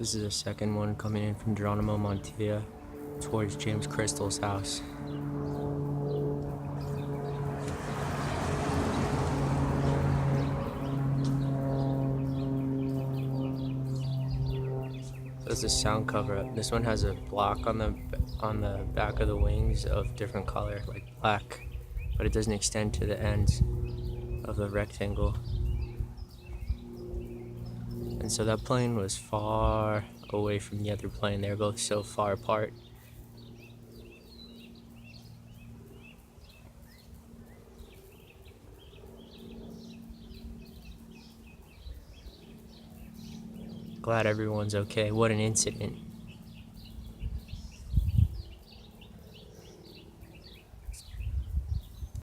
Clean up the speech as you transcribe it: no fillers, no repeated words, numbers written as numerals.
This is the second one coming in from Geronimo Montilla towards James Crystal's house. This is a sound cover up. This one has a block on the back of the wings of different color, like black, but it doesn't extend to the ends of the rectangle. And so that plane was far away from the other plane. They're both so far apart. Glad everyone's okay. What an incident.